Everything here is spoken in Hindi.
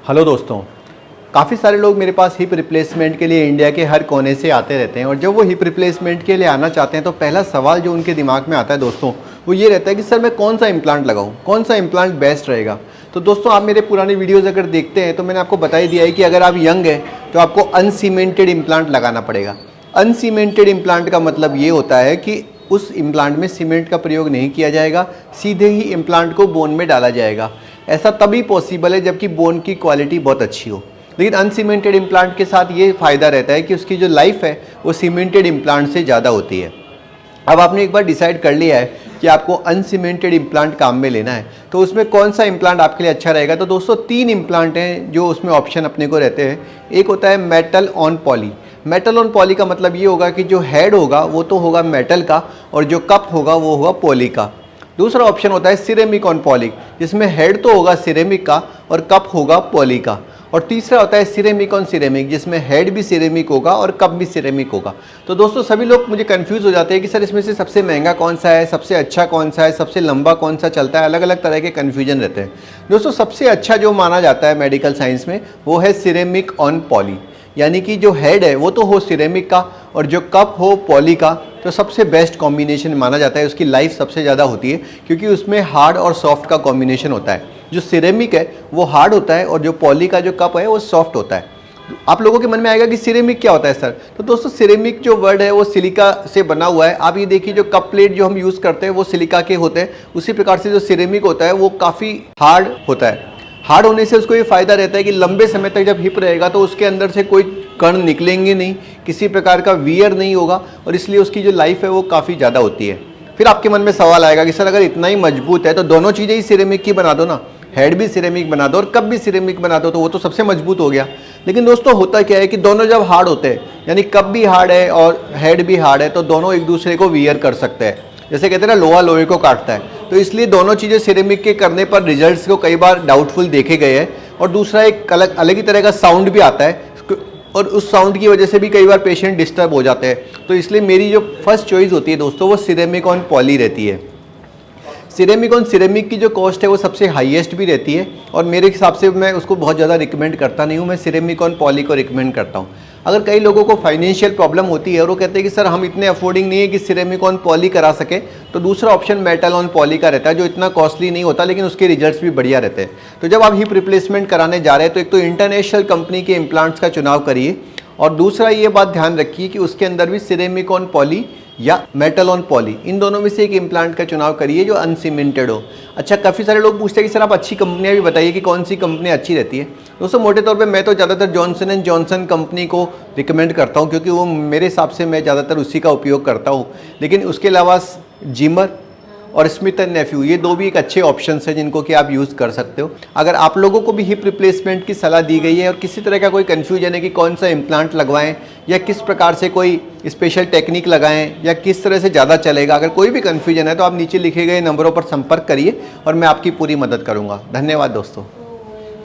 हेलो दोस्तों, काफ़ी सारे लोग मेरे पास हिप रिप्लेसमेंट के लिए इंडिया के हर कोने से आते रहते हैं और जब वो हिप रिप्लेसमेंट के लिए आना चाहते हैं तो पहला सवाल जो उनके दिमाग में आता है दोस्तों वो ये रहता है कि सर मैं कौन सा इम्प्लांट लगाऊं, कौन सा इम्प्लांट बेस्ट रहेगा। तो दोस्तों आप मेरे पुरानी वीडियोज़ अगर देखते हैं तो मैंने आपको बता ही दिया है कि अगर आप यंग हैं तो आपको अनसीमेंटेड इम्प्लांट लगाना पड़ेगा। अनसीमेंटेड इम्प्लांट का मतलब ये होता है कि उस इम्प्लांट में सीमेंट का प्रयोग नहीं किया जाएगा, सीधे ही इम्प्लांट को बोन में डाला जाएगा। ऐसा तभी पॉसिबल है जबकि बोन की क्वालिटी बहुत अच्छी हो। लेकिन अनसीमेंटेड इम्प्लांट के साथ ये फ़ायदा रहता है कि उसकी जो लाइफ है वो सीमेंटेड इम्प्लांट से ज़्यादा होती है। अब आपने एक बार डिसाइड कर लिया है कि आपको अनसीमेंटेड इम्प्लांट काम में लेना है तो उसमें कौन सा इम्प्लांट आपके लिए अच्छा रहेगा। तो दोस्तों 3 इम्प्लांट हैं जो उसमें ऑप्शन अपने को रहते हैं। एक होता है metal on poly. Metal on poly का मतलब ये होगा कि जो हेड होगा वो तो होगा मेटल का और जो कप होगा वो होगा पॉली का। दूसरा ऑप्शन होता है सिरेमिक ऑन पॉली, जिसमें हेड तो होगा सिरेमिक का और कप होगा पॉली का। और तीसरा होता है सिरेमिक ऑन सिरेमिक, जिसमें हेड भी सिरेमिक होगा और कप भी सिरेमिक होगा। तो दोस्तों सभी लोग मुझे कंफ्यूज हो जाते हैं कि सर इसमें से सबसे महंगा कौन सा है, सबसे अच्छा कौन सा है, सबसे लंबा कौन सा चलता है। अलग अलग तरह के कन्फ्यूजन रहते हैं। दोस्तों सबसे अच्छा जो माना जाता है मेडिकल साइंस में वो है सिरेमिक ऑन पॉली, यानी कि जो हेड है वो तो हो सिरेमिक का और जो कप हो पॉली का। तो सबसे बेस्ट कॉम्बिनेशन माना जाता है, उसकी लाइफ सबसे ज़्यादा होती है क्योंकि उसमें हार्ड और सॉफ्ट का कॉम्बिनेशन होता है। जो सिरेमिक है वो हार्ड होता है और जो पॉली का जो कप है वो सॉफ्ट होता है। आप लोगों के मन में आएगा कि सिरेमिक क्या होता है सर। तो दोस्तों सिरेमिक जो वर्ड है वो सिलिका से बना हुआ है। आप ये देखिए जो कप प्लेट जो हम यूज़ करते हैं वो सिलिका के होते हैं, उसी प्रकार से जो सिरेमिक होता है वो काफ़ी हार्ड होता है। हार्ड होने से उसको ये फ़ायदा रहता है कि लंबे समय तक जब हिप रहेगा तो उसके अंदर से कोई कण निकलेंगे नहीं, किसी प्रकार का वियर नहीं होगा और इसलिए उसकी जो लाइफ है वो काफ़ी ज़्यादा होती है। फिर आपके मन में सवाल आएगा कि सर अगर इतना ही मजबूत है तो दोनों चीज़ें ही सिरेमिक की बना दो ना, हेड भी सिरेमिक बना दो और कप भी सिरेमिक बना दो, तो वो तो सबसे मजबूत हो गया। लेकिन दोस्तों होता क्या है कि दोनों जब हार्ड होते हैं, यानी कप भी हार्ड है और हेड भी हार्ड है, तो दोनों एक दूसरे को वियर कर सकते हैं। जैसे कहते हैं ना लोहा लोहे को काटता है, तो इसलिए दोनों चीज़ें सिरेमिक के करने पर रिजल्ट्स को कई बार डाउटफुल देखे गए हैं। और दूसरा एक अलग ही तरह का साउंड भी आता है और उस साउंड की वजह से भी कई बार पेशेंट डिस्टर्ब हो जाते हैं। तो इसलिए मेरी जो फर्स्ट चॉइस होती है दोस्तों वो सिरेमिक ऑन पॉली रहती है। सिरेमिक ऑन सिरेमिक की जो कॉस्ट है वो सबसे हाईएस्ट भी रहती है और मेरे हिसाब से मैं उसको बहुत ज़्यादा रिकमेंड करता नहीं हूँ। मैं सिरेमिक ऑन पॉली को रिकमेंड करता हूँ। अगर कई लोगों को फाइनेंशियल प्रॉब्लम होती है और वो कहते हैं कि सर हम इतने अफोर्डिंग नहीं है कि सिरेमिक ऑन पॉली करा सके, तो दूसरा ऑप्शन मेटल ऑन पॉली का रहता है जो इतना कॉस्टली नहीं होता लेकिन उसके रिजल्ट्स भी बढ़िया रहते हैं। तो जब आप हिप रिप्लेसमेंट कराने जा रहे हैं तो एक तो इंटरनेशनल कंपनी के इम्प्लांट्स का चुनाव करिए और दूसरा ये बात ध्यान रखिए कि उसके अंदर भी सिरेमिक ऑन पॉली या मेटल ऑन पॉली, इन दोनों में से एक इम्प्लांट का चुनाव करिए जो अनसीमेंटेड हो। अच्छा, काफ़ी सारे लोग पूछते हैं कि सर आप अच्छी कंपनियां भी बताइए कि कौन सी कंपनी अच्छी रहती है। दोस्तों मोटे तौर पे मैं तो ज़्यादातर जॉनसन एंड जॉनसन कंपनी को रिकमेंड करता हूं क्योंकि वो मेरे हिसाब से मैं ज़्यादातर उसी का उपयोग करता हूं। लेकिन उसके अलावा जिमर और स्मिथ एंड नेफ्यू, ये दो भी एक अच्छे ऑप्शंस हैं जिनको कि आप यूज़ कर सकते हो। अगर आप लोगों को भी हिप रिप्लेसमेंट की सलाह दी गई है और किसी तरह का कोई कन्फ्यूजन है कि कौन सा इम्प्लांट लगवाएं या किस प्रकार से कोई स्पेशल टेक्निक लगाएं या किस तरह से ज़्यादा चलेगा, अगर कोई भी कन्फ्यूजन है तो आप नीचे लिखे गए नंबरों पर संपर्क करिए और मैं आपकी पूरी मदद करूँगा। धन्यवाद दोस्तों।